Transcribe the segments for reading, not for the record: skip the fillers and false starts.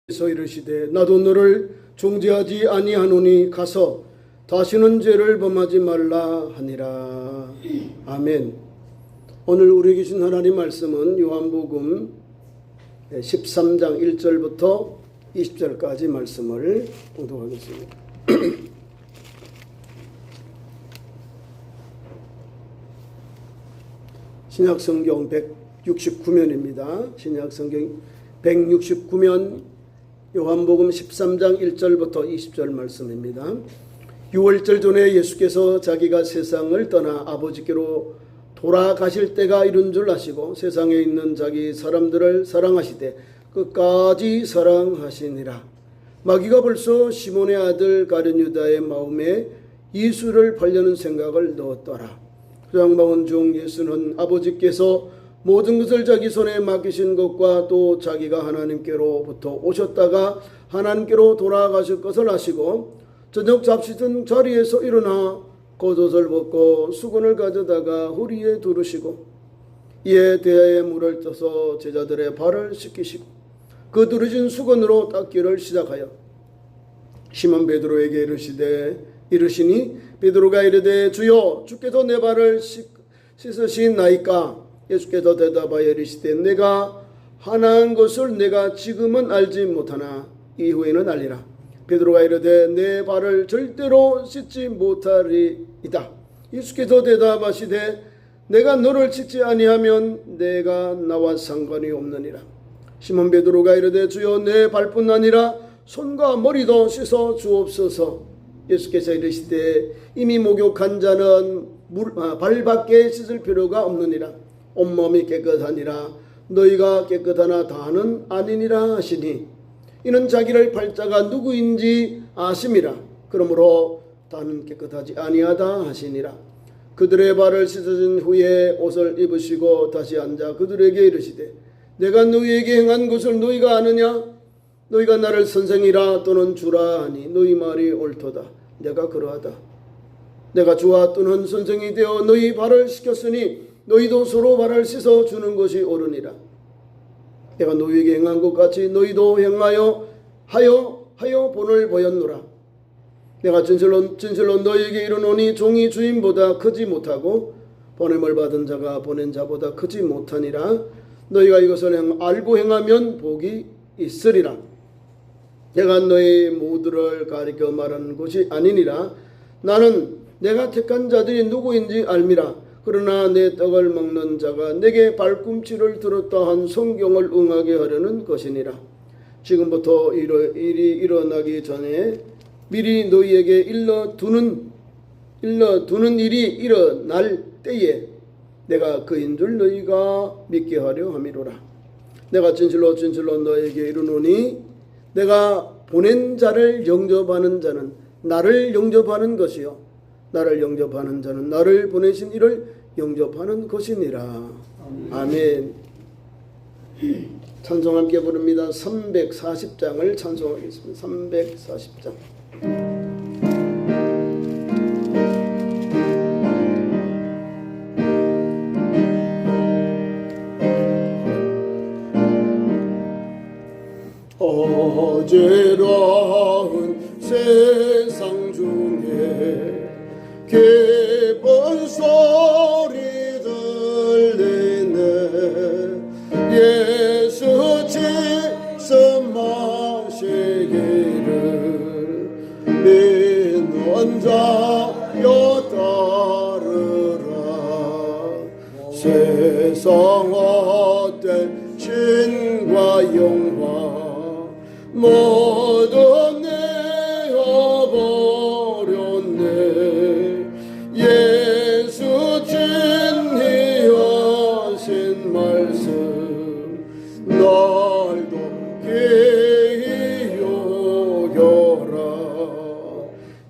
서 이르시되 나도 너를 중재하지 아니하노니 가서 다시는 죄를 범하지 말라 하니라. 아멘. 오늘 우리에게 주신 하나님 말씀은 요한복음 13장 1절부터 20절까지 말씀을 봉독하겠습니다. 신약성경 169면입니다. 신약성경 169면 요한복음 13장 1절부터 20절 말씀입니다. 6월절 전에 예수께서 자기가 세상을 떠나 아버지께로 돌아가실 때가 이른 줄 아시고 세상에 있는 자기 사람들을 사랑하시되 끝까지 사랑하시니라. 마귀가 벌써 시몬의 아들 가룟 유다의 마음에 예수를 팔려는 생각을 넣었더라. 소양방은 중 예수는 아버지께서 모든 것을 자기 손에 맡기신 것과 또 자기가 하나님께로부터 오셨다가 하나님께로 돌아가실 것을 아시고 저녁 잡수던 자리에서 일어나 겉옷을 벗고 수건을 가져다가 허리에 두르시고 이에 대야에 물을 떠서 제자들의 발을 씻기시고 그 두르신 수건으로 닦기를 시작하여 시몬 베드로에게 이르시니 베드로가 이르되 주여 주께서 내 발을 씻으시나이까. 예수께서 대답하여 이르시되 내가 하나한 것을 내가 지금은 알지 못하나 이후에는 알리라. 베드로가 이르되 내 발을 절대로 씻지 못하리이다. 예수께서 대답하시되 내가 너를 씻지 아니하면 내가 나와 상관이 없느니라. 시몬 베드로가 이르되 주여 내 발뿐 아니라 손과 머리도 씻어 주옵소서. 예수께서 이르시되 이미 목욕한 자는 발밖에 씻을 필요가 없느니라. 온몸이 깨끗하니라. 너희가 깨끗하나 다는 아니니라 하시니 이는 자기를 팔자가 누구인지 아심이라. 그러므로 다는 깨끗하지 아니하다 하시니라. 그들의 발을 씻으신 후에 옷을 입으시고 다시 앉아 그들에게 이르시되 내가 너희에게 행한 것을 너희가 아느냐? 너희가 나를 선생이라 또는 주라 하니 너희 말이 옳도다. 내가 그러하다. 내가 주와 또는 선생이 되어 너희 발을 씻겼으니 너희도 서로 발을 씻어 주는 것이 옳으니라. 내가 너희에게 행한 것 같이 너희도 행하여 하여 본을 보였노라. 내가 진실로 너희에게 이르노니 종이 주인보다 크지 못하고 보냄을 받은 자가 보낸 자보다 크지 못하니라. 너희가 이것을 알고 행하면 복이 있으리라. 내가 너희 모두를 가리켜 말하는 것이 아니니라. 나는 내가 택한 자들이 누구인지 알미라. 그러나 내 떡을 먹는 자가 내게 발꿈치를 들었다 한 성경을 응하게 하려는 것이니라. 지금부터 일이 일어나기 전에 미리 너희에게 일러두는 일이 일어날 때에 내가 그인 줄 너희가 믿게 하려 함이로라. 내가 진실로 너희에게 이르노니 내가 보낸 자를 영접하는 자는 나를 영접하는 것이요 나를 영접하는 자는 나를 보내신 이를 영접하는 것이니라. 아멘. 찬송 함께 부릅니다. 340장을 찬송하겠습니다. 340장. 어지러운 세상 중에 기쁜 소리 들리네. 예수 말씀하시기를 믿는 자여 따르라. 세상 헛될 진과 영화 모두 내어버렸네. 예수 진히 하신 말씀 날도 기히 여겨라.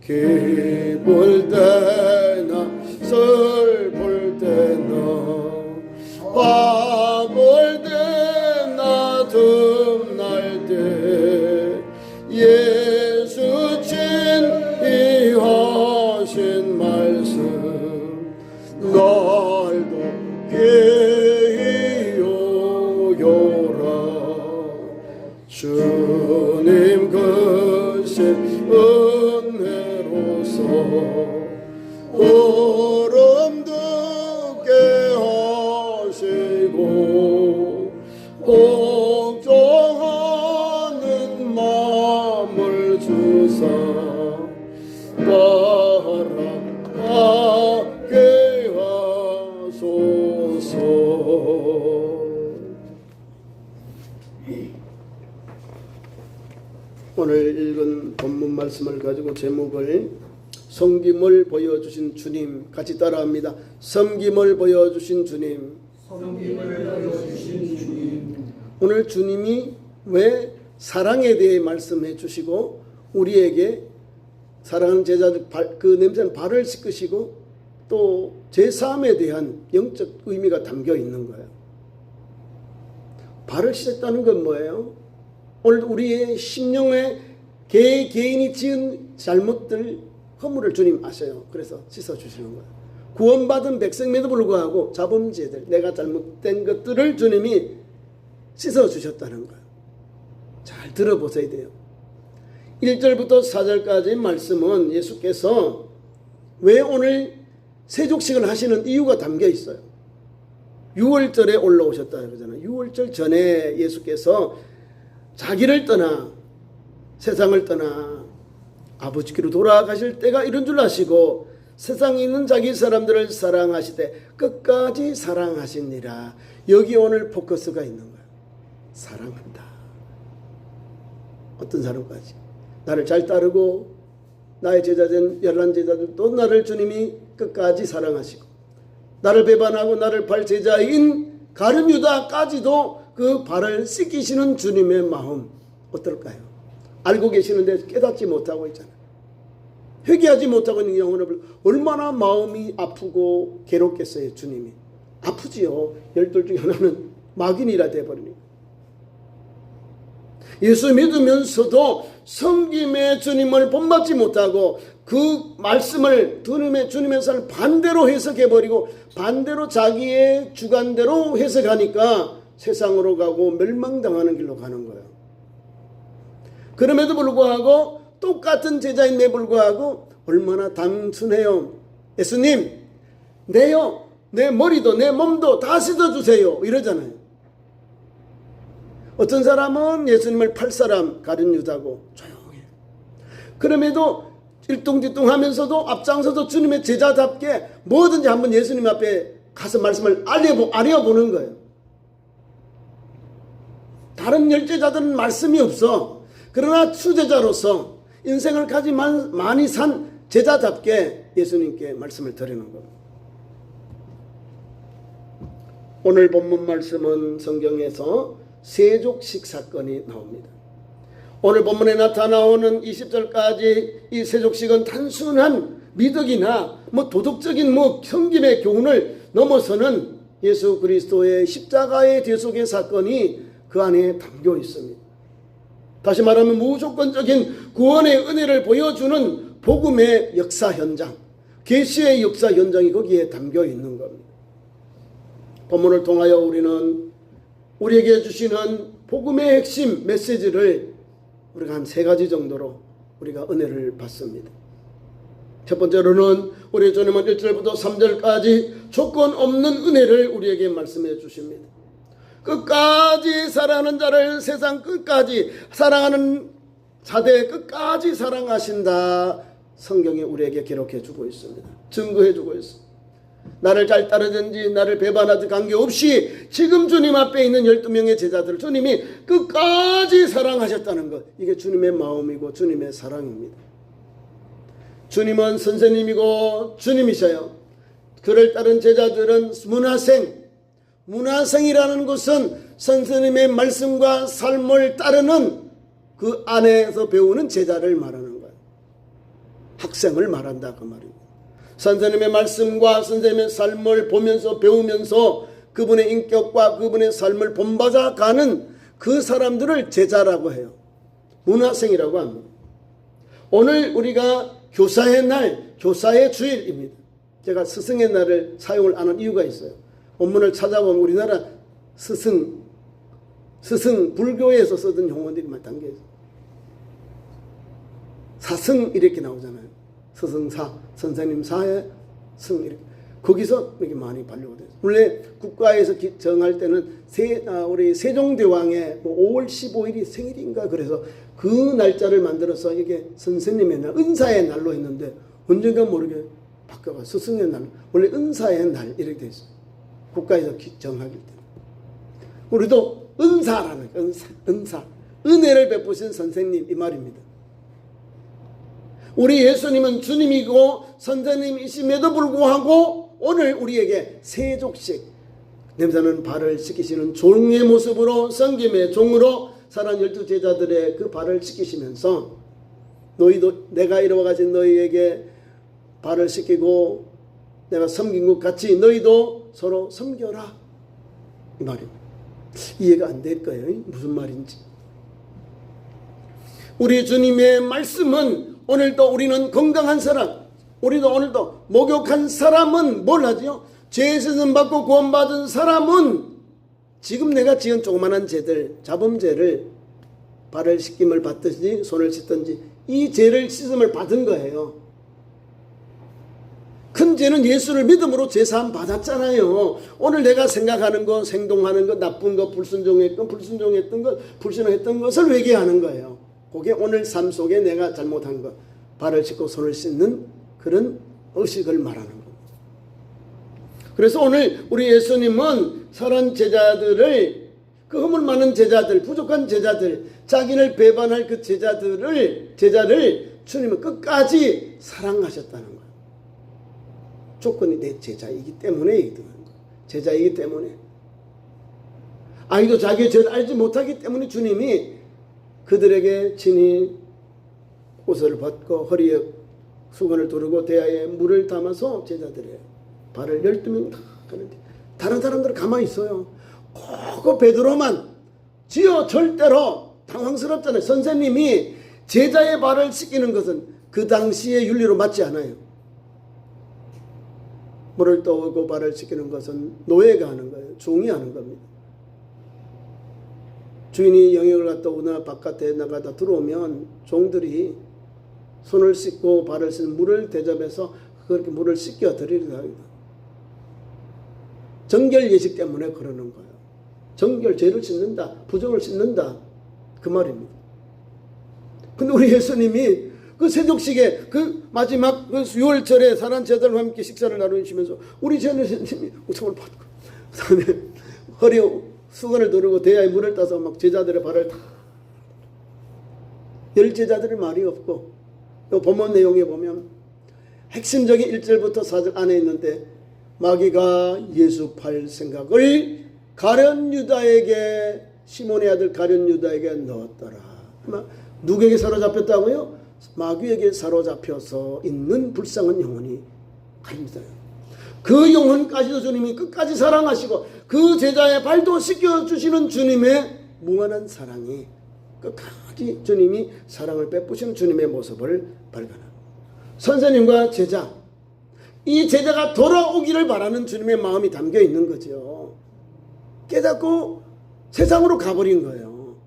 기쁠 때나 슬플 때나 바쁠 때나 틈날 때 예수 진히 하신 말씀 날도 기히 여겨라. 주 주님 그신 은혜로서 얼음 듣게 하시고 걱정하는 마음을 주사 바라게 하소서. 오늘 읽은 본문 말씀을 가지고 제목을 섬김을 보여주신 주님, 같이 따라합니다. 섬김을 보여주신 주님. 섬김을 보여주신 주님. 오늘 주님이 왜 사랑에 대해 말씀해 주시고 우리에게 사랑하는 제자들 그 냄새는 발을 씻으시고 또 제3에 대한 영적 의미가 담겨 있는 거예요. 발을 씻었다는 건 뭐예요? 오늘 우리의 심령에 개인이 지은 잘못들, 허물을 주님 아셔요. 그래서 씻어주시는 거예요. 구원받은 백성임에도 불구하고 자범죄들, 내가 잘못된 것들을 주님이 씻어주셨다는 거예요. 잘 들어보셔야 돼요. 1절부터 4절까지 말씀은 예수께서 왜 오늘 세족식을 하시는 이유가 담겨 있어요. 6월절에 올라오셨다 그러잖아요. 6월절 전에 예수께서 자기를 떠나 세상을 떠나 아버지께로 돌아가실 때가 이런 줄 아시고 세상에 있는 자기 사람들을 사랑하시되 끝까지 사랑하시니라. 여기 오늘 포커스가 있는 거예요. 사랑한다. 어떤 사람까지? 나를 잘 따르고 나의 제자된 열한 제자들도 나를 주님이 끝까지 사랑하시고 나를 배반하고 나를 팔 제자인 가룟 유다까지도 그 발을 씻기시는 주님의 마음 어떨까요? 알고 계시는데 깨닫지 못하고 있잖아요. 회개하지 못하고 있는 영혼을 얼마나 마음이 아프고 괴롭겠어요. 주님이 아프지요. 12 중에 하나는 막인이라 돼버리니까. 예수 믿으면서도 섬김의 주님을 본받지 못하고 그 말씀을 주님의 삶을 반대로 해석해버리고 반대로 자기의 주관대로 해석하니까 세상으로 가고 멸망당하는 길로 가는 거예요. 그럼에도 불구하고 똑같은 제자인데 불구하고 얼마나 단순해요. 예수님, 내 머리도 내 몸도 다 씻어주세요 이러잖아요. 어떤 사람은 예수님을 팔 사람 가룟 유다고 조용해. 그럼에도 일동지동하면서도 앞장서서 주님의 제자답게 뭐든지 한번 예수님 앞에 가서 말씀을 알려보는 거예요. 다른 열제자들은 말씀이 없어. 그러나 수제자로서 인생을 가지 많이 산 제자답게 예수님께 말씀을 드리는 겁니다. 오늘 본문 말씀은 성경에서 세족식 사건이 나옵니다. 오늘 본문에 나타나오는 20절까지 이 세족식은 단순한 미덕이나 도덕적인 섬김의 교훈을 넘어서는 예수 그리스도의 십자가의 대속의 사건이 그 안에 담겨 있습니다. 다시 말하면 무조건적인 구원의 은혜를 보여주는 복음의 역사 현장, 계시의 역사 현장이 거기에 담겨 있는 겁니다. 본문을 통하여 우리는 우리에게 주시는 복음의 핵심 메시지를 우리가 한 3가지 정도로 우리가 은혜를 받습니다. 첫 번째로는 우리 주님은 1절부터 3절까지 조건 없는 은혜를 우리에게 말씀해 주십니다. 끝까지 사랑하는 자를 세상 끝까지 사랑하는 자대 끝까지 사랑하신다. 성경이 우리에게 기록해 주고 있습니다. 증거해 주고 있습니다. 나를 잘 따르든지 나를 배반하든지 관계없이 지금 주님 앞에 있는 12명의 제자들을 주님이 끝까지 사랑하셨다는 것, 이게 주님의 마음이고 주님의 사랑입니다. 주님은 선생님이고 주님이셔요. 그를 따른 제자들은 문화생이라는 것은 선생님의 말씀과 삶을 따르는 그 안에서 배우는 제자를 말하는 거예요. 학생을 말한다 그 말입니다. 선생님의 말씀과 선생님의 삶을 보면서 배우면서 그분의 인격과 그분의 삶을 본받아 가는 그 사람들을 제자라고 해요. 문화생이라고 합니다. 오늘 우리가 교사의 날, 교사의 주일입니다. 제가 스승의 날을 사용을 안 한 이유가 있어요. 본문을 찾아보면 우리나라 스승 스승, 불교에서 쓰던 용어들이 많이 담겨 있어요. 사승 이렇게 나오잖아요. 스승사, 선생님 사에 승 이렇게. 거기서 이렇게 많이 반려가 돼요. 원래 국가에서 정할 때는 우리 세종대왕의 5월 15일이 생일인가 그래서 그 날짜를 만들어서 이게 선생님의 날, 은사의 날로 했는데 언젠가 모르게 바뀌어가 스승의 날, 원래 은사의 날 이렇게 돼 있어요. 국가에서 정하기 때문에. 우리도 은사라는 은사, 은혜를 베푸신 선생님 이 말입니다. 우리 예수님은 주님이고 선생님이심에도 불구하고 오늘 우리에게 세족식, 냄새나는 발을 씻기시는 종의 모습으로 성김의 종으로 사랑 12제자들의 그 발을 씻기시면서 너희도 내가 이루어 가진 너희에게 발을 씻기고 내가 섬긴 것 같이 너희도 서로 섬겨라 이 말입니다. 이해가 안 될 거예요. 무슨 말인지. 우리 주님의 말씀은 오늘도 우리는 건강한 사람, 우리도 오늘도 목욕한 사람은 뭘 하죠? 죄 씻음 받고 구원받은 사람은 지금 내가 지은 조그만한 죄들, 자범죄를 발을 씻김을 받든지 손을 씻든지 이 죄를 씻음을 받은 거예요. 큰 죄는 예수를 믿음으로 죄사함 받았잖아요. 오늘 내가 생각하는 것, 행동하는 것, 나쁜 것, 불순종했던 것, 불신앙했던 것을 회개하는 거예요. 그게 오늘 삶 속에 내가 잘못한 것, 발을 씻고 손을 씻는 그런 의식을 말하는 겁니다. 그래서 오늘 우리 예수님은 사랑 제자들을, 그 허물 많은 제자들, 부족한 제자들, 자기를 배반할 그 제자를 주님은 끝까지 사랑하셨다는 거예요. 조건이 내 제자이기 때문에, 제자이기 때문에. 아이도 자기의 죄를 알지 못하기 때문에 주님이 그들에게 친히 옷을 벗고 허리에 수건을 두르고 대야에 물을 담아서 제자들의 발을 12명 다 가는데 다른 사람들은 가만히 있어요. 그 베드로만 지어 절대로 당황스럽잖아요. 선생님이 제자의 발을 씻기는 것은 그 당시의 윤리로 맞지 않아요. 물을 떠오고 발을 씻기는 것은 노예가 하는 거예요. 종이 하는 겁니다. 주인이 영역을 갔다 오나 바깥에 나가다 들어오면 종들이 손을 씻고 발을 씻는 물을 대접해서 그렇게 물을 씻겨 드리려 합니다. 정결 예식 때문에 그러는 거예요. 정결, 죄를 씻는다, 부정을 씻는다 그 말입니다. 근데 우리 예수님이 그 세족식에 그 마지막 그 6월절에 사랑 제자들과 함께 식사를 나누시면서 우리 제자님이 우성을 받고 그다음에 허리에 수건을 두르고 대야에 물을 따서 막 제자들의 발을 다 열 제자들의 말이 없고 또 본문 내용에 보면 핵심적인 1절부터 4절 안에 있는데 마귀가 예수 팔 생각을 가룟 유다에게 시몬의 아들 가룟 유다에게 넣었더라. 누구에게 사로잡혔다고요? 마귀에게 사로잡혀서 있는 불쌍한 영혼이 가룟 유다예요. 그 영혼까지도 주님이 끝까지 사랑하시고 그 제자의 발도 씻겨주시는 주님의 무한한 사랑이 끝까지 주님이 사랑을 베푸시는 주님의 모습을 발견합니다. 선생님과 제자, 이 제자가 돌아오기를 바라는 주님의 마음이 담겨 있는 거죠. 깨닫고 세상으로 가버린 거예요.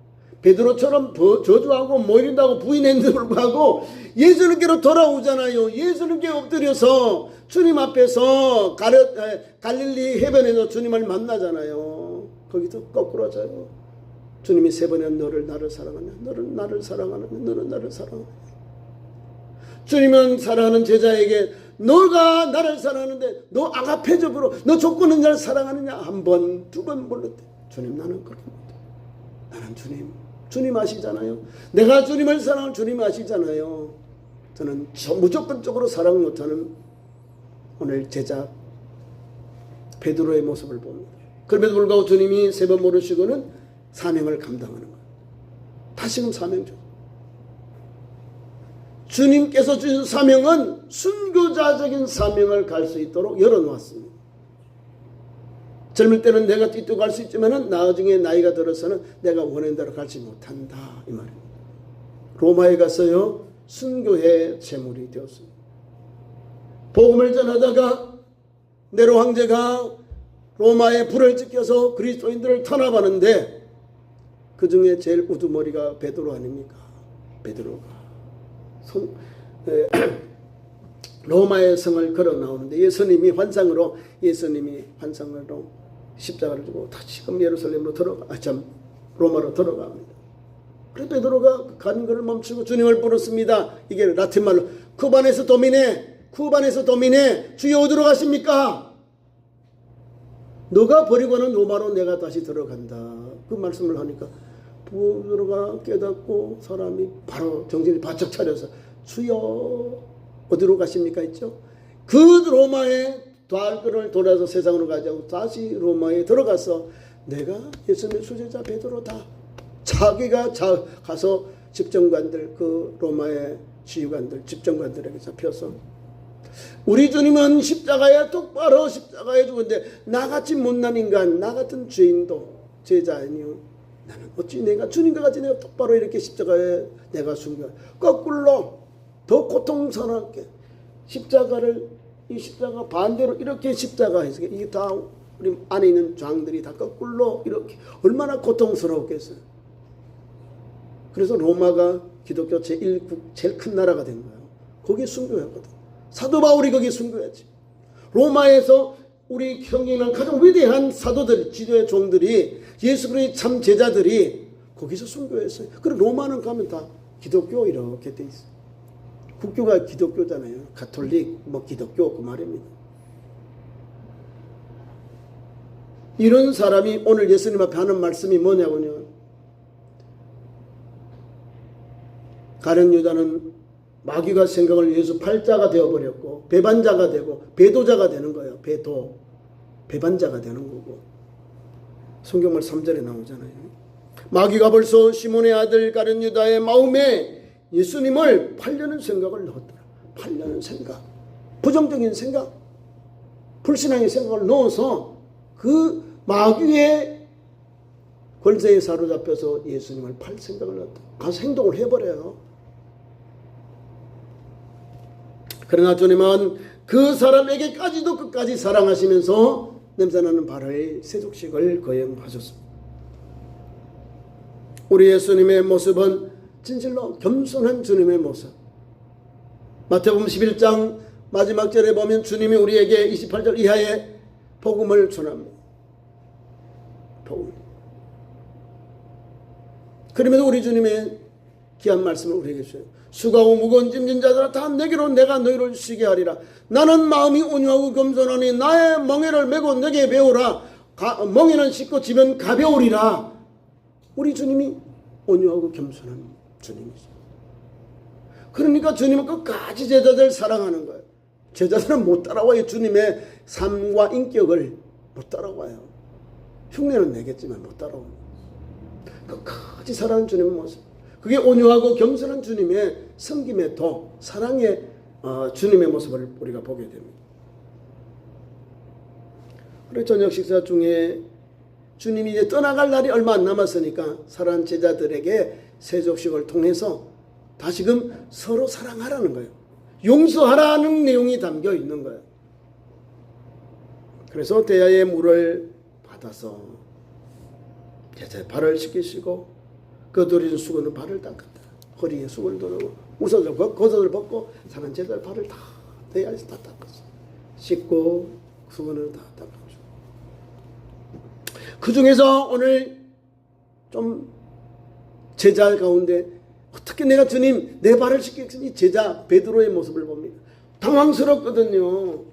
베드로처럼 저주하고 모이린다고 부인했는데도 불구하고 예수님께로 돌아오잖아요. 예수님께 엎드려서 주님 앞에서 갈릴리 해변에서 주님을 만나잖아요. 거기서 거꾸로 하자요. 주님이 3번이나 너를 나를 사랑하냐, 너를 나를 사랑하냐, 너는 나를 사랑하냐. 주님은 사랑하는 제자에게 너가 나를 사랑하는데 너 아가페적으로 너 조건은 나를 사랑하느냐 한 번, 2번 물었대. 주님 나는 그렇게 못해. 나는 주님 아시잖아요. 내가 주님을 사랑하는 주님 아시잖아요. 저는 무조건적으로 사랑 못하는 오늘 제자 베드로의 모습을 봅니다. 그럼에도 불구하고 주님이 3번 모르시고는 사명을 감당하는 거예요. 다시금 사명죠. 주님께서 주신 사명은 순교자적인 사명을 갈 수 있도록 열어놓았습니다. 젊을 때는 내가 뛰어갈 수 있지만 나중에 나이가 들어서는 내가 원하는 대로 가지 못한다 이 말입니다. 로마에 가서요 순교의 제물이 되었습니다. 복음을 전하다가 네로 황제가 로마에 불을 지펴서 그리스도인들을 탄압하는데 그 중에 제일 우두머리가 베드로 아닙니까? 베드로가 로마의 성을 걸어 나오는데 예수님이 환상으로 십자가를 주고 다시금 예루살렘으로 로마로 들어갑니다. 그래서 베드로가 가는 것을 멈추고 주님을 부르습니다. 이게 라틴 말로 쿠바네스 도미네 주여 어디로 가십니까? 너가 버리고는 로마로 내가 다시 들어간다. 그 말씀을 하니까 베드로가 깨닫고 사람이 바로 정신이 바짝 차려서 주여 어디로 가십니까 했죠. 그 로마의 발걸음을 돌아서 세상으로 가자고 다시 로마에 들어가서 내가 예수님의 수제자 베드로다. 자기가 가서 집정관들, 그 로마의 지휘관들, 집정관들에게 잡혀서 우리 주님은 십자가에 똑바로 십자가에 죽었는데 나같이 못난 인간, 나 같은 죄인도 제자 아니요. 나는 어찌 내가 주님과 같이 내가 똑바로 이렇게 십자가에 내가 숨겨 거꾸로 더 고통스럽게 이 십자가 반대로 이렇게 십자가에서 이게 다 우리 안에 있는 장들이 다 거꾸로 이렇게 얼마나 고통스러웠겠어요. 그래서 로마가 기독교 제1국 제일 큰 나라가 된 거예요. 거기에 순교했거든. 사도 바울이 거기에 순교했지. 로마에서 우리 형제는 가장 위대한 사도들, 지도의 종들이 예수 그리스도의 참 제자들이 거기서 순교했어요. 그리고 로마는 가면 다 기독교 이렇게 돼 있어요. 국교가 기독교잖아요. 가톨릭, 기독교 그 말입니다. 이런 사람이 오늘 예수님 앞에 하는 말씀이 뭐냐고요. 가룟 유다는 마귀가 생각을 예수 팔자가 되어버렸고 배반자가 되고 배도자가 되는 거예요. 배반자가 되는 거고. 성경말 3절에 나오잖아요. 마귀가 벌써 시몬의 아들 가룟 유다의 마음에 예수님을 팔려는 생각을 넣었더라. 팔려는 생각, 부정적인 생각, 불신앙의 생각을 넣어서 그 마귀의 권세에 사로잡혀서 예수님을 팔 생각을 넣었다. 가서 행동을 해버려요. 그러나 주님은 그 사람에게까지도 끝까지 사랑하시면서 냄새나는 발의 세족식을 거행하셨습니다. 우리 예수님의 모습은 진실로 겸손한 주님의 모습. 마태복음 11장 마지막 절에 보면 주님이 우리에게 28절 이하에 복음을 전합니다. 복음. 그러면서 우리 주님의 귀한 말씀을 우리에게 주셔요. 수고하고 무거운 짐진 자들아 다 내게로 내가 너희를 쉬게 하리라. 나는 마음이 온유하고 겸손하니 나의 멍에를 메고 내게 배우라. 멍에는 씻고 지면 가벼우리라. 우리 주님이 온유하고 겸손한 주님이죠. 그러니까 주님은 끝까지 제자들 사랑하는 거예요. 제자들은 못 따라와요. 주님의 삶과 인격을 못 따라와요. 흉내는 내겠지만 못 따라옵니다. 끝까지 사랑하는 주님의 모습. 그게 온유하고 겸손한 주님의 섬김의 도, 사랑의 주님의 모습을 우리가 보게 됩니다. 그리고 저녁 식사 중에 주님이 이제 떠나갈 날이 얼마 안 남았으니까 사랑하는 제자들에게 세족식을 통해서 다시금 서로 사랑하라는 거예요. 용서하라는 내용이 담겨 있는 거예요. 그래서 대야의 물을 받아서 제자의 발을 씻기시고 거두린 수건으로 발을 닦았다. 허리에 수건을 두르고 겉옷을 벗고 사는 제자의 발을 다 대야에서 다 닦았어. 씻고 수건으로 다 닦아주고. 그 중에서 오늘 좀 제자 가운데 어떻게 내가 주님 내 발을 씻기겠니? 제자 베드로의 모습을 봅니다. 당황스럽거든요.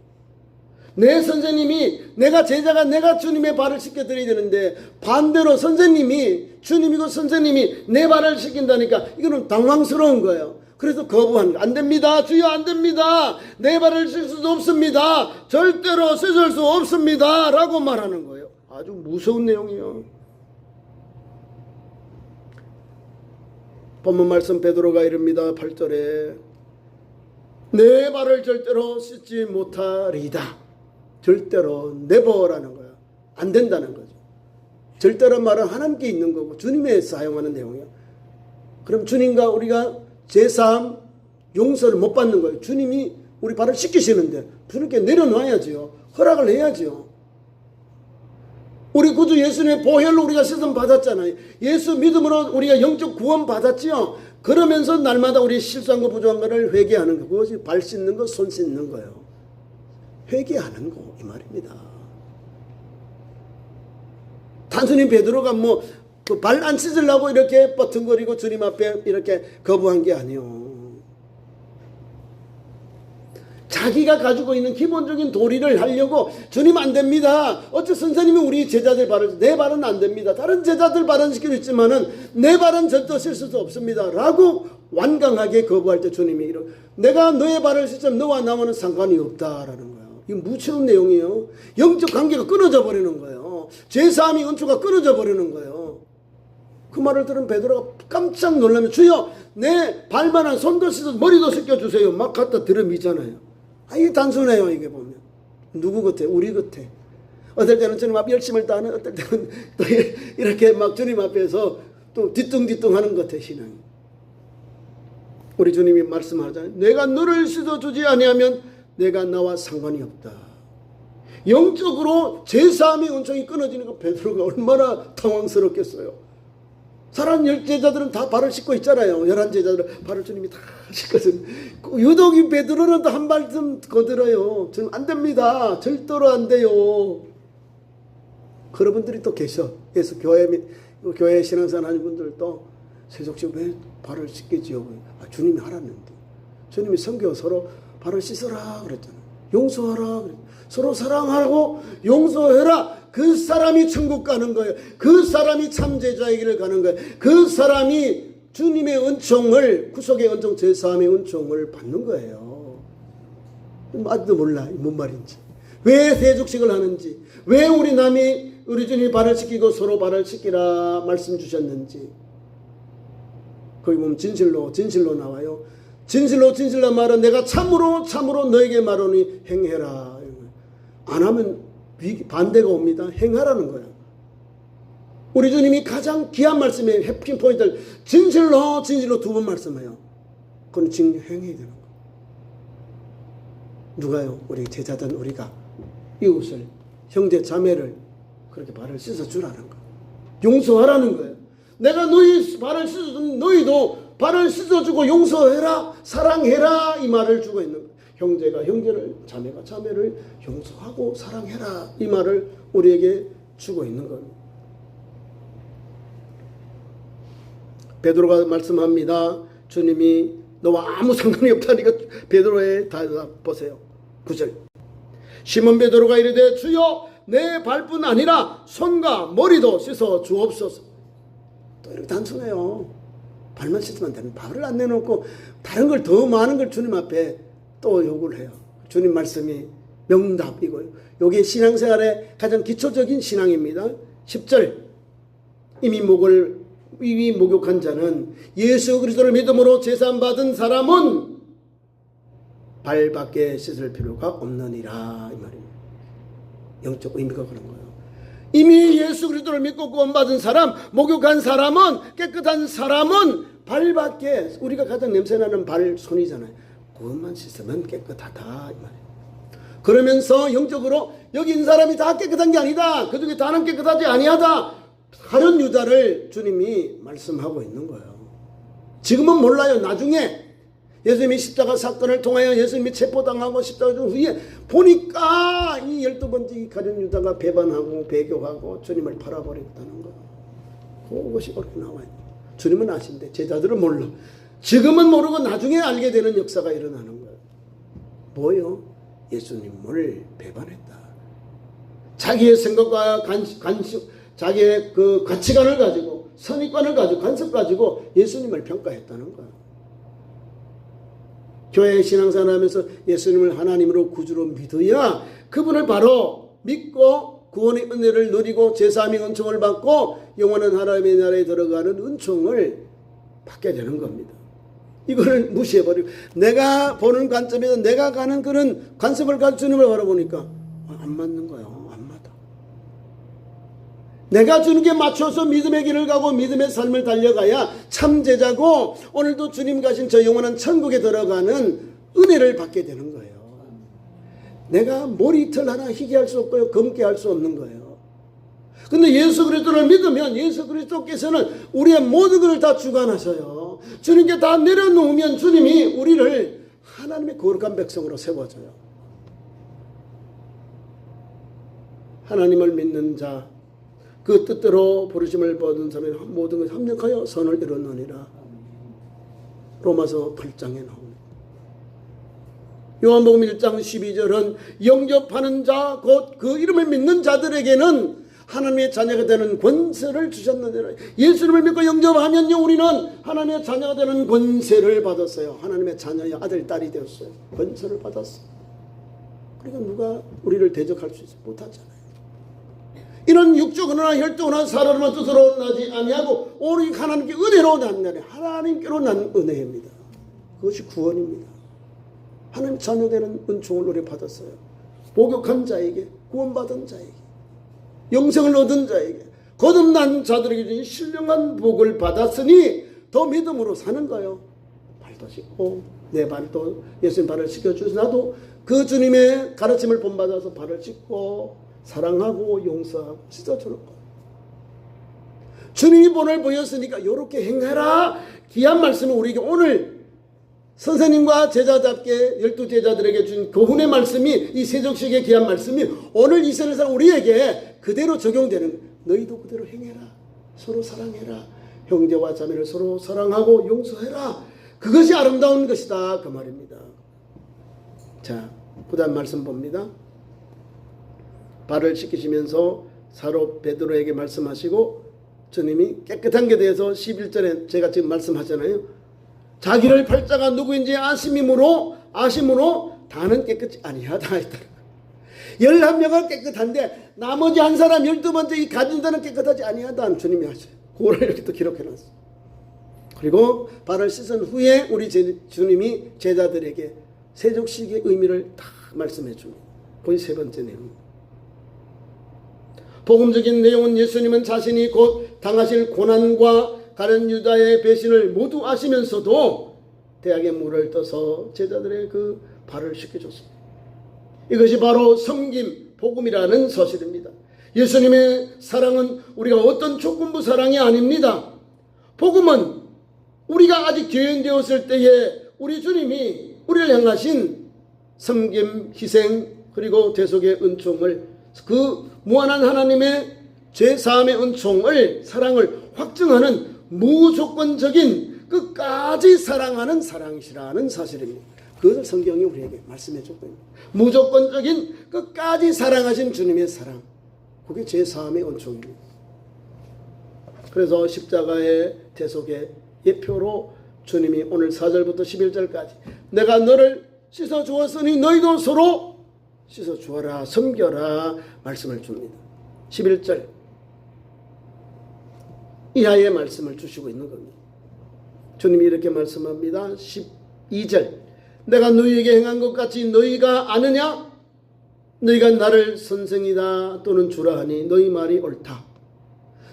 내 선생님이 내가 주님의 발을 씻겨드려야 되는데 반대로 주님이고 선생님이 내 발을 씻긴다니까 이거는 당황스러운 거예요. 그래서 거부하는 거예요. 안 됩니다. 주여 안 됩니다. 내 발을 씻을 수 없습니다. 절대로 씻을 수 없습니다. 라고 말하는 거예요. 아주 무서운 내용이에요. 본문 말씀 베드로가 이릅니다. 8절에 내 발을 절대로 씻지 못하리다. 절대로 never라는 거야. 안 된다는 거죠. 절대로 말은 하나님께 있는 거고 주님의 사용하는 내용이에요. 그럼 주님과 우리가 제3 용서를 못 받는 거예요. 주님이 우리 발을 씻기시는데 주님께 내려놔야지요. 허락을 해야지요. 우리 구주 예수님의 보혈로 우리가 씻음 받았잖아요. 예수 믿음으로 우리가 영적 구원 받았지요. 그러면서 날마다 우리 실수한 거 부족한 거를 회개하는 거, 그것이 발 씻는 거, 손 씻는 거예요. 회개하는 거, 이 말입니다. 단순히 베드로가 뭐 발 안 씻으려고 이렇게 버튼거리고 주님 앞에 이렇게 거부한 게 아니요. 자기가 가지고 있는 기본적인 도리를 하려고 주님 안 됩니다. 어째 선생님이 우리 제자들 발을, 내 발은 안 됩니다. 다른 제자들 발은 시키고 있지만은 내 발은 절대 씻을 수 없습니다. 라고 완강하게 거부할 때 주님이 내가 너의 발을 씻으면 너와 나와는 상관이 없다라는 거예요. 이거 무서운 내용이에요. 영적 관계가 끊어져 버리는 거예요. 죄사함이 은초가 끊어져 버리는 거예요. 그 말을 들은 베드로가 깜짝 놀라면 주여 내 발만한 손도 씻어서 머리도 씻겨주세요. 막 갖다 들어미잖아요. 이게 단순해요. 이게 보면 누구 같아? 우리 같아. 어떨 때는 주님 앞 열심을 다하는, 어떨 때는 또 이렇게 막 주님 앞에서 또 뒤뚱뒤뚱 하는 것 같아. 신앙이. 우리 주님이 말씀하잖아요. 내가 너를 씻어주지 아니하면 내가 나와 상관이 없다. 영적으로 제사함의 은총이 끊어지니까 베드로가 얼마나 당황스럽겠어요. 사람 10제자들은 다 발을 씻고 있잖아요. 11제자들은 발을 주님이 다 씻거든. 유독 이 베드로는 또 한 발 좀 거들어요. 지금 안 됩니다. 절대로 안 돼요. 그런 분들이 또 계셔. 그래서 교회 신앙생활 하는 분들도 세속식 왜 발을 씻기지요? 주님이 하라는데. 주님이 성경 서로 발을 씻어라 그랬잖아요. 용서하라 그랬잖아요. 서로 사랑하고 용서해라. 그 사람이 천국 가는 거예요. 그 사람이 참 제자의 길을 가는 거예요. 그 사람이 주님의 은총을, 구속의 은총, 제사함의 은총을 받는 거예요. 아직도 몰라. 뭔 말인지. 왜 세족식을 하는지. 왜 우리 주님이 발을 씻기고 서로 발을 씻기라 말씀 주셨는지. 거기 보면 진실로 나와요. 진실로 말은 내가 참으로 너에게 말하니 행해라. 안 하면 반대가 옵니다. 행하라는 거예요. 우리 주님이 가장 귀한 말씀에 핵심 포인트를 진실로 2번 말씀해요. 그건 행해야 되는 거예요. 누가요? 우리 제자든 우리가 이웃을, 형제 자매를 그렇게 발을 씻어주라는 거예요. 용서하라는 거예요. 내가 너희 발을 씻어주면 너희도 발을 씻어주고 용서해라, 사랑해라 이 말을 주고 있는 거예요. 형제가 형제를, 자매가 자매를 용서하고 사랑해라 이 말을 우리에게 주고 있는 겁니다. 베드로가 말씀합니다. 주님이 너와 아무 상관이 없다니까 베드로의 대답 보세요. 9절. 시몬 베드로가 이르되 주여 내 발뿐 아니라 손과 머리도 씻어 주옵소서. 또 이렇게 단순해요. 발만 씻으면 되는, 발을 안 내놓고 다른 걸 더 많은 걸 주님 앞에 또 요구를 해요. 주님 말씀이 명답이고요. 이게 신앙생활의 가장 기초적인 신앙입니다. 10절. 이미 목욕한 자는 예수 그리스도를 믿음으로 제사함 받은 사람은 발밖에 씻을 필요가 없느니라 이 말입니다. 영적 의미가 그런 거예요. 이미 예수 그리스도를 믿고 구원받은 사람, 목욕한 사람은, 깨끗한 사람은 발밖에, 우리가 가장 냄새나는 손이잖아요. 그것만 씻으면 깨끗하다 이 말이에요. 그러면서 영적으로 여기 있는 사람이 다 깨끗한 게 아니다. 그 중에 다는 깨끗하지 아니하다. 가룟 유다를 주님이 말씀하고 있는 거예요. 지금은 몰라요. 나중에 예수님이 십자가 사건을 통하여 예수님이 체포당하고 십자가 중 후에 보니까 이 12번째 가룟 유다가 배반하고 배교하고 주님을 팔아버렸다는 거. 그것이 그렇게 나와요. 주님은 아신데 제자들은 몰라. 지금은 모르고 나중에 알게 되는 역사가 일어나는 거예요. 뭐요? 예수님을 배반했다. 자기의 생각과 자기의 그 가치관을 가지고, 선입관을 가지고, 간섭 가지고 예수님을 평가했다는 거예요. 교회 신앙생활 하면서 예수님을 하나님으로 구주로 믿어야 그분을 바로 믿고 구원의 은혜를 누리고 제사함의 은총을 받고 영원한 하나님의 나라에 들어가는 은총을 받게 되는 겁니다. 이거를 무시해버리고 내가 보는 관점에서 내가 가는 그런 관습을 가지고 주님을 바라보니까 안 맞는 거예요. 안 맞아. 내가 주는 게 맞춰서 믿음의 길을 가고 믿음의 삶을 달려가야 참 제자고 오늘도 주님 가신 저 영원한 천국에 들어가는 은혜를 받게 되는 거예요. 내가 머리털 하나 희게 할 수 없고요. 검게 할 수 없는 거예요. 근데 예수 그리스도를 믿으면 예수 그리스도께서는 우리의 모든 것을 다 주관하셔요. 주님께 다 내려놓으면 주님이 우리를 하나님의 거룩한 백성으로 세워줘요. 하나님을 믿는 자, 그 뜻대로 부르심을 받은 자는 모든 것을 합력하여 선을 이루느니라. 로마서 8장에 나옵니다. 요한복음 1장 12절은 영접하는 자, 곧 그 이름을 믿는 자들에게는 하나님의 자녀가 되는 권세를 주셨느니라. 예수님을 믿고 영접하면요, 우리는 하나님의 자녀가 되는 권세를 받았어요. 하나님의 자녀의 아들, 딸이 되었어요. 권세를 받았어요. 그러니까 누가 우리를 대적할 수 있어요? 못하잖아요. 이런 육적으로나 혈적으로나 사람으로 뜻으로 나지 아니하고 오직 하나님께 은혜로 난 날에 하나님께로 난 은혜입니다. 그것이 구원입니다. 하나님 자녀 되는 은총을 우리 받았어요. 목욕한 자에게, 구원받은 자에게, 영생을 얻은 자에게, 거듭난 자들에게 주신 신령한 복을 받았으니 더 믿음으로 사는 거요. 발도 씻고 내 발도 예수님 발을 씻겨주셔서 나도 그 주님의 가르침을 본받아서 발을 씻고 사랑하고 용서하고 씻어주는 거예요. 주님이 본을 보였으니까 이렇게 행해라. 귀한 말씀을 우리에게 오늘 선생님과 제자답게 12제자들에게 준 교훈의 말씀이, 이 세족식의 귀한 말씀이 오늘 이 세상에 사는 우리에게 그대로 적용되는 거예요. 너희도 그대로 행해라. 서로 사랑해라. 형제와 자매를 서로 사랑하고 용서해라. 그것이 아름다운 것이다, 그 말입니다. 자, 그 다음 말씀 봅니다. 발을 씻기시면서 사로 베드로에게 말씀하시고 주님이 깨끗한 게 대해서 11절에 제가 지금 말씀하잖아요. 자기를 팔자가 누구인지 아심으로 다는 깨끗이 아니하다 했다. 11명은 깨끗한데 나머지 한 사람 12번째 이 가진 자는 깨끗하지 아니하다 주님이 하셔요. 그걸 이렇게 또 기록해놨어요. 그리고 발을 씻은 후에 우리 주님이 제자들에게 세족식의 의미를 다 말씀해 줍니다. 거의 세 번째 내용. 복음적인 내용은 예수님은 자신이 곧 당하실 고난과 가룟 유다의 배신을 모두 아시면서도 대학의 물을 떠서 제자들의 그 발을 씻겨줬습니다. 이것이 바로 섬김, 복음이라는 사실입니다. 예수님의 사랑은 우리가 어떤 조건부 사랑이 아닙니다. 복음은 우리가 아직 죄인되었을 때에 우리 주님이 우리를 향하신 섬김, 희생, 그리고 대속의 은총을, 그 무한한 하나님의 죄사함의 은총을, 사랑을 확증하는 무조건적인 끝까지 사랑하는 사랑이시라는 사실입니다. 그것을 성경이 우리에게 말씀해 줬거든요. 무조건적인 끝까지 사랑하신 주님의 사랑, 그게 죄사함의 은총입니다. 그래서 십자가의 대속의 예표로 주님이 오늘 4절부터 11절까지 내가 너를 씻어 주었으니 너희도 서로 씻어 주어라, 섬겨라 말씀을 줍니다. 11절 이하의 말씀을 주시고 있는 겁니다. 주님이 이렇게 말씀합니다. 12절 내가 너희에게 행한 것 같이 너희가 아느냐? 너희가 나를 선생이다 또는 주라 하니 너희 말이 옳다.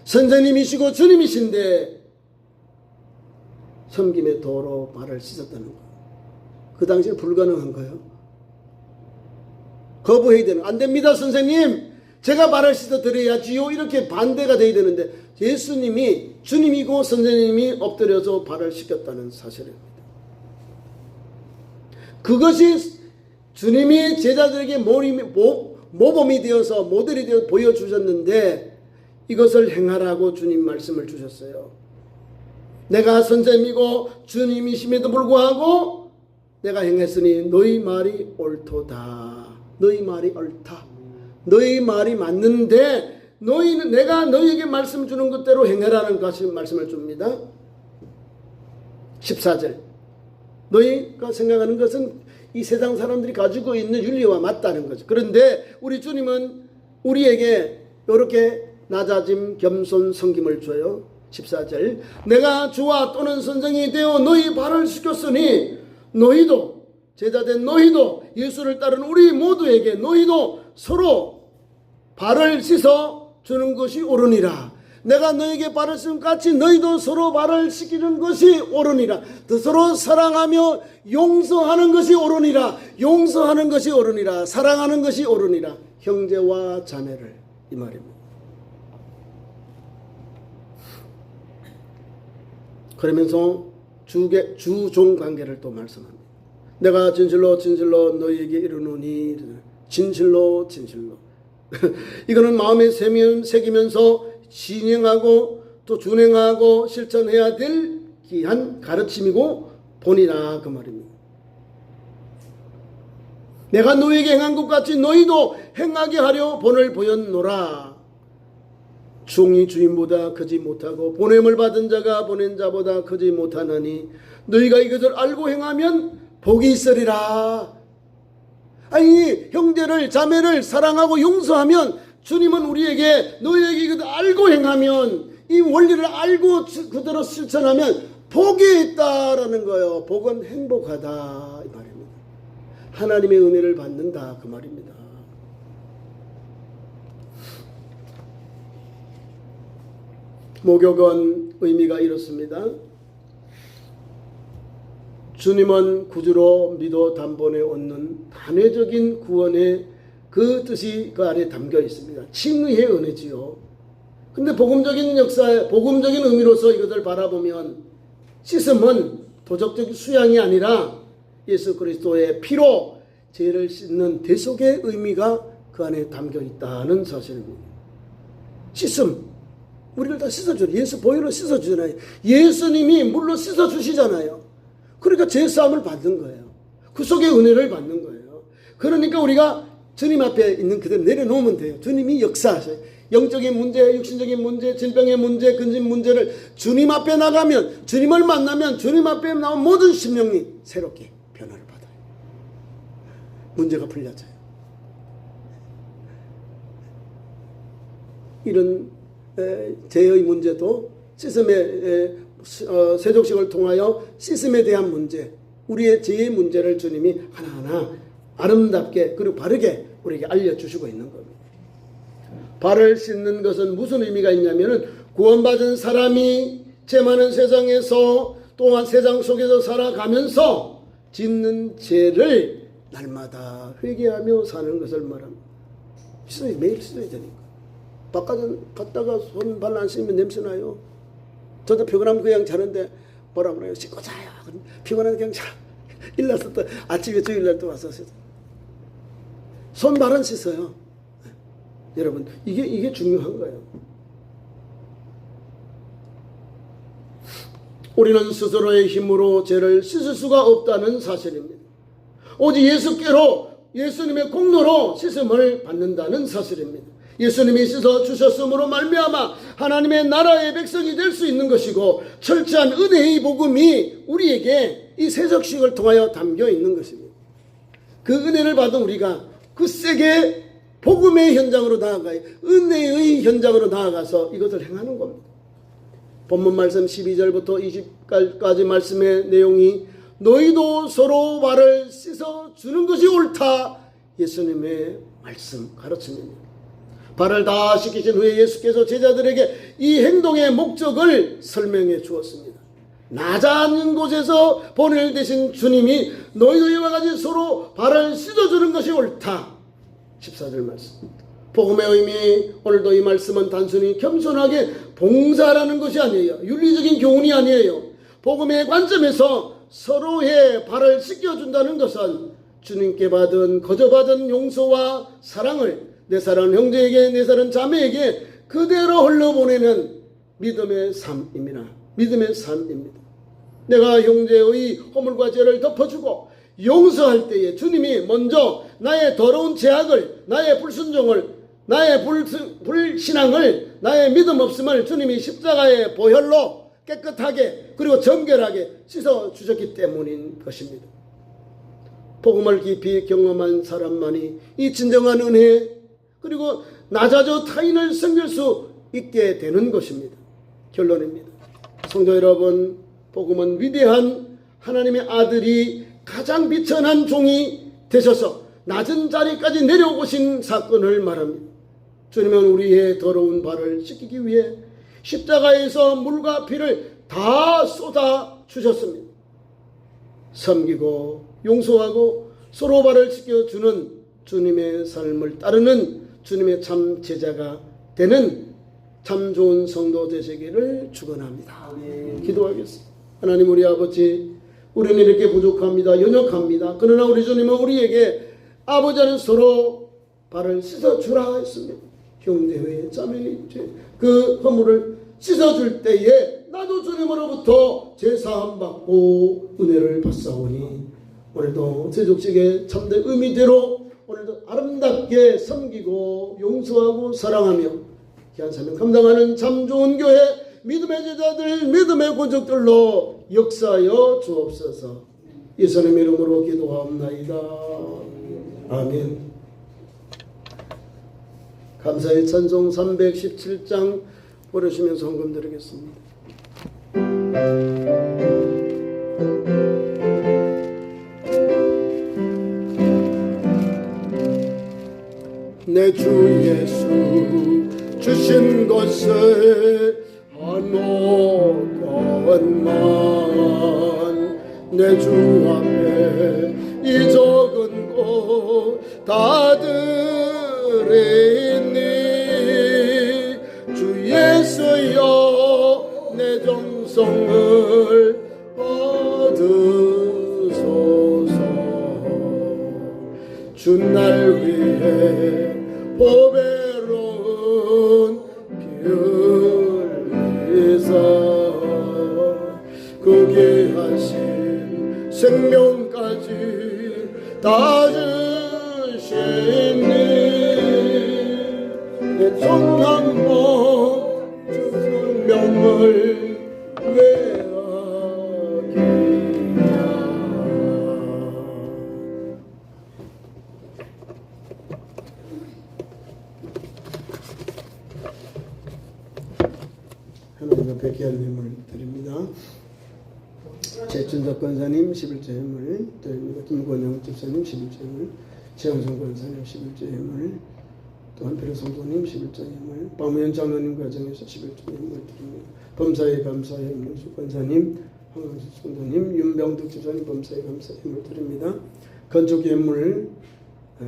선생님이시고 주님이신데 섬김의 도로 발을 씻었다는 거. 그 당시에 불가능한 거예요. 거부해야 되는, 안 됩니다 선생님, 제가 발을 씻어 드려야지요, 이렇게 반대가 돼야 되는데 예수님이 주님이고 선생님이 엎드려서 발을 씻겼다는 사실입니다. 그것이 주님이 제자들에게 모범이 되어서 모델이 되어 보여주셨는데 이것을 행하라고 주님 말씀을 주셨어요. 내가 선생님이고 주님이심에도 불구하고 내가 행했으니 너희 말이 옳도다. 너희 말이 옳다. 너희 말이 맞는데 너희는 내가 너희에게 말씀 주는 것대로 행하라는 것을 말씀을 줍니다. 14절 너희가 생각하는 것은 이 세상 사람들이 가지고 있는 윤리와 맞다는 거죠. 그런데 우리 주님은 우리에게 이렇게 낮아짐, 겸손, 섬김을 줘요. 14절 내가 주와 또는 선생이 되어 너희 발을 씻겼으니 너희도 제자된 너희도 예수를 따르는 우리 모두에게 너희도 서로 발을 씻어 주는 것이 옳으니라. 내가 너에게 발을 씻은 같이 너희도 서로 발을 씻기는 것이 옳으니라. 서로 사랑하며 용서하는 것이 옳으니라. 용서하는 것이 옳으니라. 사랑하는 것이 옳으니라. 형제와 자매를, 이 말입니다. 그러면서 주종 관계를 또 말씀합니다. 내가 진실로 진실로 너희에게 이르노니, 진실로 진실로. 이거는 마음에 새기면서 진행하고 또 준행하고 실천해야 될 귀한 가르침이고 본이라 그 말입니다. 내가 너희에게 행한 것 같이 너희도 행하게 하려 본을 보였노라. 종이 주인보다 크지 못하고 보냄을 받은 자가 보낸 자보다 크지 못하나니 너희가 이것을 알고 행하면 복이 있으리라. 아니, 형제를 자매를 사랑하고 용서하면 주님은 우리에게 너희에게 이것을 알고 행하면, 이 원리를 알고 그대로 실천하면 복이 있다라는 거예요. 복은 행복하다 이 말입니다. 하나님의 은혜를 받는다 그 말입니다. 목욕은 의미가 이렇습니다. 주님은 구주로 믿어 단번에 얻는 단회적인 구원의 그 뜻이 그 안에 담겨 있습니다. 칭의의 은혜지요. 근데 복음적인 역사에, 복음적인 의미로서 이것을 바라보면 씻음은 도덕적 수양이 아니라 예수 그리스도의 피로 죄를 씻는 대속의 의미가 그 안에 담겨 있다는 사실입니다. 씻음, 우리를 다 씻어주잖아요. 예수 보혈로 씻어주잖아요. 예수님이 물로 씻어주시잖아요. 그러니까 죄사함을 받는 거예요. 그 속에 은혜를 받는 거예요. 그러니까 우리가 주님 앞에 있는 그대로 내려놓으면 돼요. 주님이 역사하셔요. 영적인 문제, 육신적인 문제, 질병의 문제, 근심 문제를 주님 앞에 나가면, 주님을 만나면 주님 앞에 나온 모든 심령이 새롭게 변화를 받아요. 문제가 풀려져요. 이런 죄의 문제도 씻음의 세족식을 통하여 씻음에 대한 문제, 우리의 죄의 문제를 주님이 하나하나 아름답게 그리고 바르게 우리에게 알려주시고 있는 겁니다. 발을 씻는 것은 무슨 의미가 있냐면은 구원받은 사람이 죄 많은 세상에서 또한 세상 속에서 살아가면서 짓는 죄를 날마다 회개하며 사는 것을 말합니다. 씻어야, 매일 씻어야 되니까. 바깥에 갔다가 손 발 안 씻으면 냄새나요. 저도 피곤하면 그냥 자는데 뭐라 그래요? 씻고 자요. 피곤하면 그냥 자. 일났을 때 아침에 주일날 또 와서 씻어요. 손 발은 씻어요. 여러분, 이게 중요한 거예요. 우리는 스스로의 힘으로 죄를 씻을 수가 없다는 사실입니다. 오직 예수께로, 예수님의 공로로 씻음을 받는다는 사실입니다. 예수님이 씻어 주셨으므로 말미암아 하나님의 나라의 백성이 될 수 있는 것이고, 철저한 은혜의 복음이 우리에게 이 세속식을 통하여 담겨 있는 것입니다. 그 은혜를 받은 우리가 굳세게 복음의 현장으로 나아가요. 은혜의 현장으로 나아가서 이것을 행하는 겁니다. 본문 말씀 12절부터 20절까지 말씀의 내용이 너희도 서로 발을 씻어 주는 것이 옳다, 예수님의 말씀 가르침입니다. 발을 다 씻기신 후에 예수께서 제자들에게 이 행동의 목적을 설명해 주었습니다. 낮은 곳에서 보혈되신 주님이 너희도 이와 같이 서로 발을 씻어주는 것이 옳다. 14절 말씀. 복음의 의미, 오늘도 이 말씀은 단순히 겸손하게 봉사라는 것이 아니에요. 윤리적인 교훈이 아니에요. 복음의 관점에서 서로의 발을 씻겨준다는 것은 주님께 받은 거저받은 용서와 사랑을 내 사랑하는 형제에게, 내 사랑하는 자매에게 그대로 흘러보내는 믿음의 삶입니다. 믿음의 삶입니다. 내가 형제의 허물과 죄를 덮어주고 용서할 때에 주님이 먼저 나의 더러운 죄악을, 나의 불순종을, 나의 불신앙을, 나의 믿음 없음을 주님이 십자가의 보혈로 깨끗하게 그리고 정결하게 씻어주셨기 때문인 것입니다. 복음을 깊이 경험한 사람만이 이 진정한 은혜 그리고 낮아져 타인을 섬길 수 있게 되는 것입니다. 결론입니다. 성도 여러분, 복음은 위대한 하나님의 아들이 가장 비천한 종이 되셔서 낮은 자리까지 내려오신 사건을 말합니다. 주님은 우리의 더러운 발을 씻기기 위해 십자가에서 물과 피를 다 쏟아 주셨습니다. 섬기고 용서하고 서로 발을 씻겨주는 주님의 삶을 따르는 주님의 참 제자가 되는 참 좋은 성도 되시기를 축원합니다. 기도하겠습니다. 하나님 우리 아버지, 우리는 이렇게 부족합니다. 연약합니다. 그러나 우리 주님은 우리에게 아버지는 서로 발을 씻어주라 했으며 형제회 자매의 그 허물을 씻어줄 때에 나도 주님으로부터 제사함 받고 은혜를 받사오니 오늘도 제족식의 참된 의미대로 오늘도 아름답게 섬기고 용서하고 사랑하며 귀한 사명 감당하는 참 좋은 교회 믿음의 제자들 믿음의 권속들로 역사하여 주옵소서. 예수님의 이름으로 기도하옵나이다. 아멘. 감사의 찬송 317장 부르시면서 헌금 드리겠습니다. 내 주 예수 주신 것을 한옥건만 내 주 앞에 이 적은 것 다 드리니 주 예수여 내 정성을 얻으소서. 주 날 위해 보배로운 피를 흘리사 그 귀하신 생명까지 다 주시니 내 정함모 주 생명을 외하기야. 하나님 앞에 귀한 예물을 드립니다. 최춘석 권사님 11조 예물 드립니다. 김권영 집사님 11조 예물, 최영선 권사님 11조 예물, 또 한필호 성도님 11조 예물, 박무현 장로님 가정에서 11조 예물 드립니다. 범사에 감사해 임명수 권사님, 황강수 성도님, 윤병득 집사님 범사에 감사해 예물 드립니다. 건축 예물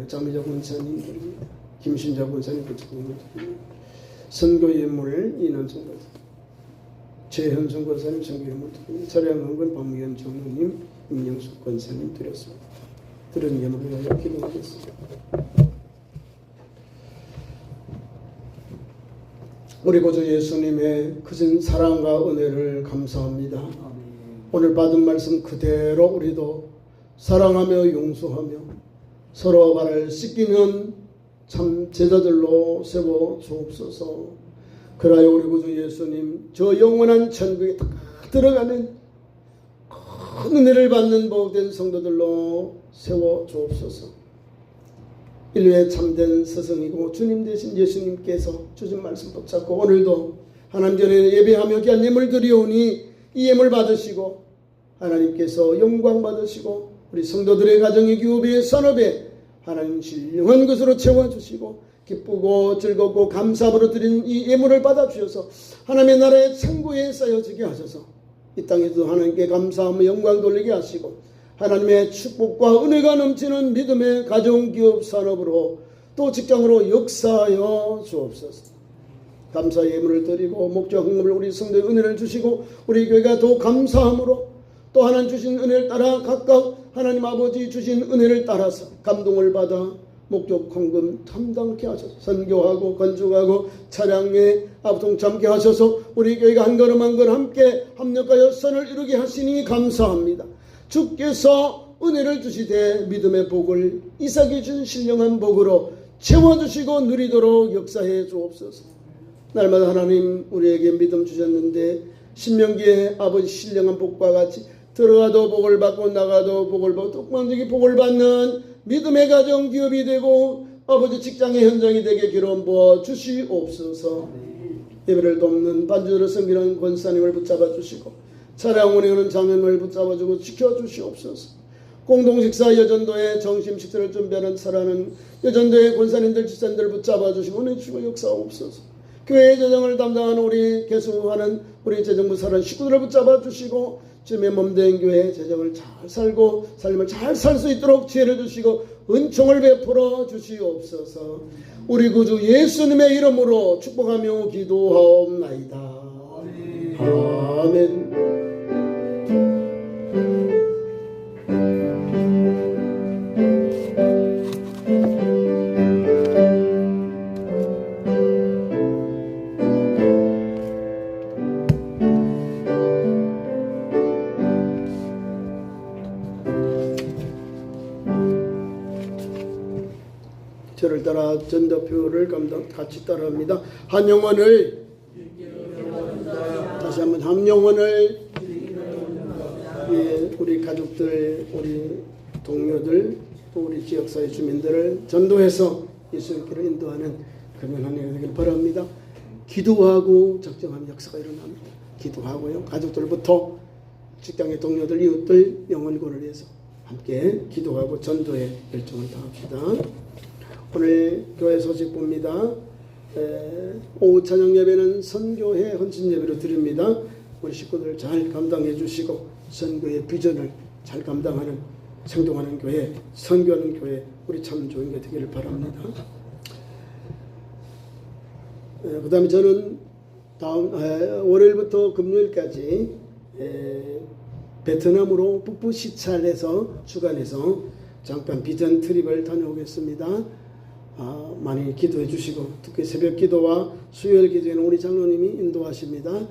장미자 권사님 드립니다. 김신자 권사님 건축 예물 드립니다. 선거 예물 이난성 권사님, 최현성 권사님 선교 예물 드립니다. 차량헌금 박무현 장로님, 임영숙 권사님 드렸습니다. 들은 예물을 위하여 기도하겠습니다. 우리 구주 예수님의 크신 사랑과 은혜를 감사합니다. 오늘 받은 말씀 그대로 우리도 사랑하며 용서하며 서로 발을 씻기는 참 제자들로 세워 주옵소서. 그라여 우리 구주 예수님 저 영원한 천국에 딱 들어가는 큰 은혜를 받는 복된 성도들로 세워 주옵소서. 인류의 참된 스승이고 주님 되신 예수님께서 주신 말씀 붙잡고 오늘도 하나님 전에 예배하며 귀한 예물 드리오니 이 예물 받으시고 하나님께서 영광 받으시고 우리 성도들의 가정의 교회의 산업에 하나님 신령한 것으로 채워주시고 기쁘고 즐겁고 감사함으로 드린 이 예물을 받아주셔서 하나님의 나라의 창고에 쌓여지게 하셔서 이 땅에도 하나님께 감사하며 영광 돌리게 하시고 하나님의 축복과 은혜가 넘치는 믿음의 가정, 기업, 산업으로 또 직장으로 역사하여 주옵소서. 감사의 예물을 드리고 목적 헌금을 우리 성도의 은혜를 주시고 우리 교회가 더 감사함으로 또 하나님 주신 은혜를 따라 각각 하나님 아버지 주신 은혜를 따라서 감동을 받아 목적 헌금 담당케 하셔서 선교하고 건축하고 차량에 동참케 하셔서 우리 교회가 한 걸음 한 걸음 함께 합력하여 선을 이루게 하시니 감사합니다. 주께서 은혜를 주시되 믿음의 복을 이삭이 준 신령한 복으로 채워주시고 누리도록 역사해 주옵소서. 날마다 하나님 우리에게 믿음 주셨는데 신명기에 아버지 신령한 복과 같이 들어가도 복을 받고 나가도 복을 받고 똑만지기 복을 받는 믿음의 가정 기업이 되고 아버지 직장의 현장이 되게 기름 부어 주시옵소서. 예배를 돕는 반주를 섬기는 권사님을 붙잡아 주시고 차량 운행하는 장면을 붙잡아주고 지켜주시옵소서. 공동식사 여전도의 정심식사를 준비하는 사랑하는 여전도의 권사님들 집사님들 붙잡아주시고 은혜 주시고 역사옵소서. 교회의 재정을 담당하는 우리 개수하는 우리 재정부 사랑 식구들을 붙잡아주시고 주님의 몸된 교회 재정을 잘 살고 삶을 잘 살 수 있도록 지혜를 주시고 은총을 베풀어 주시옵소서. 우리 구주 예수님의 이름으로 축복하며 기도하옵나이다. 아멘. 저를 따라 전도표를 같이 따라합니다. 한 영혼을 다시 한번 한 영혼을 예, 우리 가족들, 우리 동료들, 또 우리 지역사회 주민들을 전도해서 예수의 길을 인도하는 그런 한 해가 되길 바랍니다. 기도하고 적정한 역사가 일어납니다. 기도하고요. 가족들부터 직장의 동료들, 이웃들 영혼구원을 위해서 함께 기도하고 전도에 열정을 다합시다. 오늘 교회 소식 봅니다. 오후 찬양 예배는 선교회 헌신 예배로 드립니다. 우리 식구들 잘 감당해 주시고 선교의 비전을 잘 감당하는 생동하는 교회, 선교하는 교회, 우리 참 좋은 게 되기를 바랍니다. 그 다음에 저는 다음 월요일부터 금요일까지 베트남으로 북부 시찰에서 주간에서 잠깐 비전 트립을 다녀오겠습니다. 많이 기도해 주시고 특히 새벽 기도와 수요일 기도에는 우리 장로님이 인도하십니다.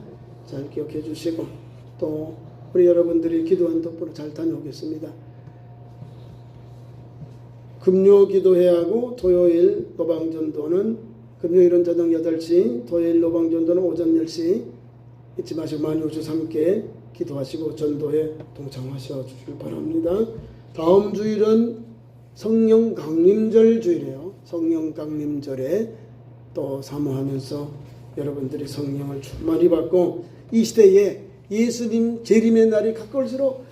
잘 기억해 주시고 또 우리 여러분들이 기도한 덕분에 잘 다녀오겠습니다. 금요 기도회야 하고 토요일 노방전도는 금요일은 저녁 8시, 토요일 노방전도는 오전 10시 잊지 마시고 많이 오셔서 함께 기도하시고 전도에 동참하셔 주시길 바랍니다. 다음 주일은 성령 강림절 주일이에요. 성령 강림절에 또 사모하면서 여러분들이 성령을 충만히 받고 이 시대에 예수님 재림의 날이 가까울수록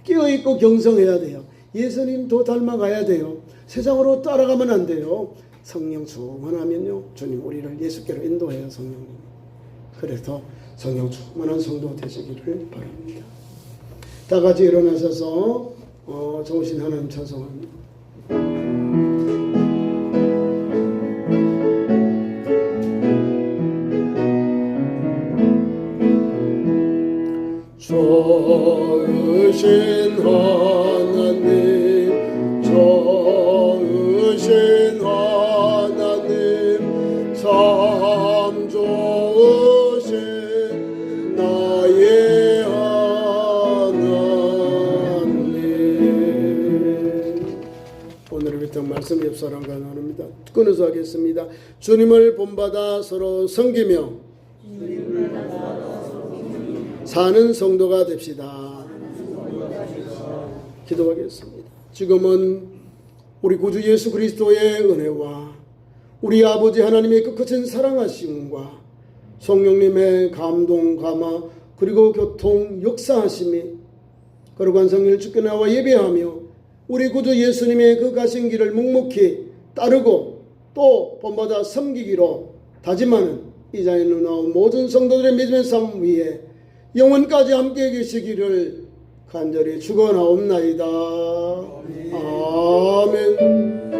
깨어있고 경성해야 돼요. 예수님 더 닮아가야 돼요. 세상으로 따라가면 안 돼요. 성령 충만하면요 주님 우리를 예수께로 인도해요. 성령님. 그래서 성령 충만한 성도 되시기를 바랍니다. 다 같이 일어나셔서 좋으신 하나님 찬송합니다. 좋으신 하나님, 좋으신 하나님, 참 좋으신 나의 하나님. 오늘의 비탄 말씀 옆 사람과 나눕니다. 끊어서 하겠습니다. 주님을 본받아 서로 섬기며 사는 성도가 됩시다. 기도하겠습니다. 지금은 우리 구주 예수 그리스도의 은혜와 우리 아버지 하나님의 끝끝은 사랑하심과 성령님의 감동, 감화 그리고 교통, 역사하심이 거룩한 성령을 주께 나와 예배하며 우리 구주 예수님의 그 가신 길을 묵묵히 따르고 또 본받아 섬기기로 다짐하는 이 자리에 나온 모든 성도들의 믿음의 삶 위에 영원까지 함께 계시기를 간절히 축원하옵나이다. 아멘.